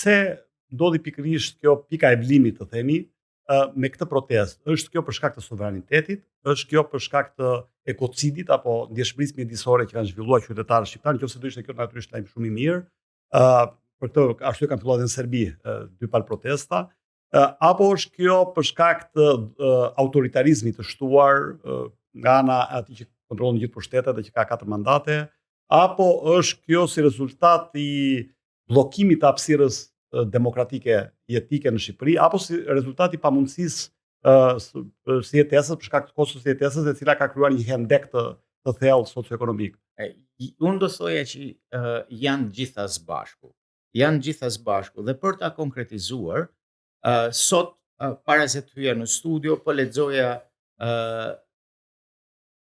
pse ndodhi pikërisht kjo pika e vlimit, të themi, me këtë protestë? Është kjo për shkak të sovranitetit? Është kjo për shkak të ekocidit apo ndjeshmërisë mjedisore që kanë zhvilluar qytetarët shqiptar, nëse do ishte kjo natyrisht lajm shumë i mirë. Për këtë ashtu kanë filluar në Serbi dy palë protesta. Apo është kjo për shkak të autoritarizmit të shtuar nga ana e atij që kontrollon gjithë pushtetet dhe që ka 4 mandate, apo është kjo si rezultat i bllokimit të hapësirës demokratike jetike në Shqipëri, apo si rezultat i pamundësisë si jetesës, për shkak të kostos së jetesës, e cila ka krijuar një hendek të thellë socioekonomik? Unë do thoja që janë gjitha së bashku. Janë gjitha së bashku dhe për ta konkretizuar, sot para se të hyja në studio, po lexoja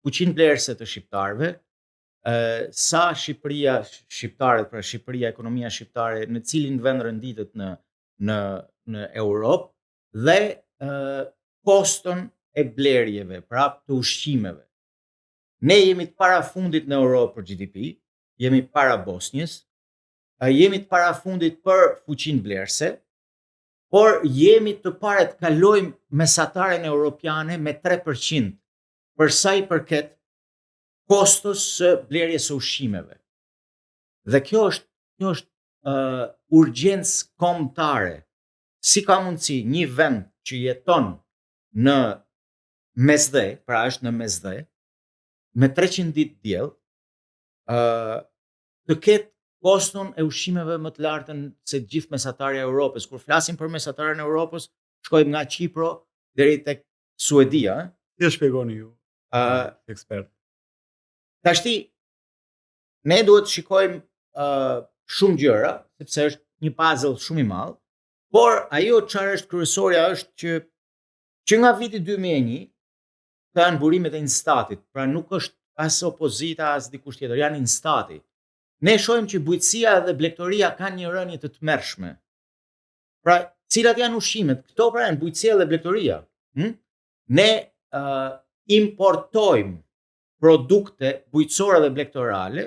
fuqinë vlerëse të shqiptarëve, sa Shqipëria shqiptare, pra Shqipëria, ekonomia shqiptare, në cilin vend renditet në Europë dhe koston e blerjeve, pra të ushqimeve. Ne jemi të parafundit në Europë për GDP, jemi para Bosnjës, jemi të parafundit për fuqinë vlerëse, por jemi të pare të kalojmë mesataren europiane me 3% për sa i përket kostos së blerjes së ushqimeve. Dhe kjo është urgjencë kombëtare. Si ka mundësi një vend që jeton në mesdhe, pra është në mesdhe, me 300 ditë diell, të ketë koston e ushqimeve më të lartën se gjithë mesatarja e Europës. Kur flasim për mesatarën e Europës, shkojmë nga Qipro deri tek Suedia. Si e shpjegoni ju, ekspert? Tashti, ne duhet të shikojmë shumë gjëra, sepse është një puzzle shumë i madh, por ajo çfarë është kryesorja është që nga viti 2001 kanë burimet e instatit, pra nuk është as opozita as dikush tjetër, janë instati. Ne shohim që bujqësia dhe blegtoria kanë një rënje të tmerrshme. Pra, cilat janë ushqimet? Këto pra janë bujqësia dhe blegtoria. Ne importojmë produkte bujqësore dhe blegtorale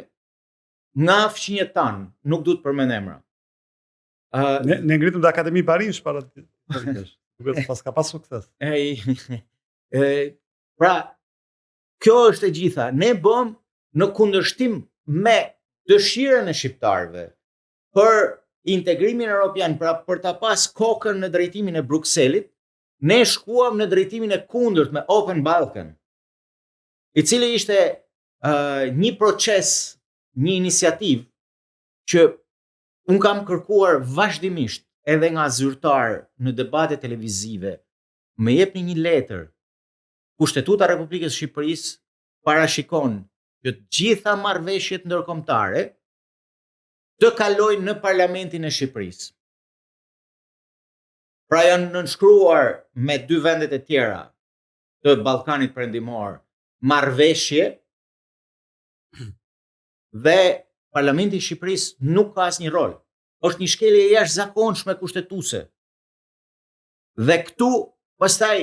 nga fqinjet tanë, nuk duhet përmend emra. Ne ngritëm dhe Akademi Paris para duket pas ka pas sukses. Pra, kjo është e gjitha. Ne bëm në kundërshtim me dëshirën e shqiptarëve për integrimin evropian, pra për ta pas kokën në drejtimin e Brukselit, ne shkuam në drejtimin e kundërt me Open Balkan, i cili ishte një proces, një iniciativë që unë kam kërkuar vazhdimisht edhe nga zyrtar në debate televizive, më jepni një letër. Kushtetuta e Republikës së Shqipërisë parashikon që të gjitha marrëveshjet ndërkombëtare të kalojnë në Parlamentin e Shqipërisë. Pra janë nënshkruar me 2 vendet e tjera të Ballkanit Perëndimor marrëveshje dhe Parlamenti i Shqipërisë nuk ka asnjë rol. Është një shkelje e jashtëzakonshme kushtetuese. Dhe këtu pastaj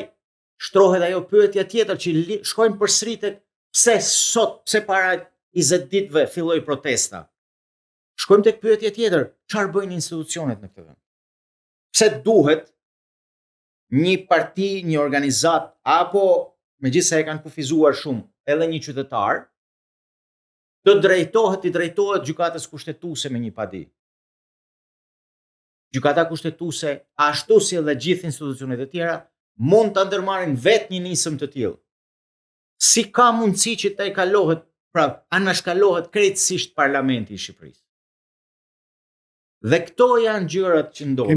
shtrohet ajo pyetja tjetër që shkojmë përsëri tek pse para 20 ditëve filloi protesta. Shkojmë tek pyetja tjetër, çfarë bëjnë institucionet në këtë vend? Pse duhet një parti, një organizat, apo megjithëse e kanë kufizuar shumë, edhe një qytetar, të drejtohet gjykatës kushtetuese me një padi. Gjykata kushtetuese, ashtu si edhe gjithë institucionet e tjera, mund të ndërmarrin vetë një nisëm të tillë. Si ka mundësi që të kalohet, pra anashkalohet krejtësisht Parlamenti i Shqipërisë? Dhe këto janë gjërat që ndodhin.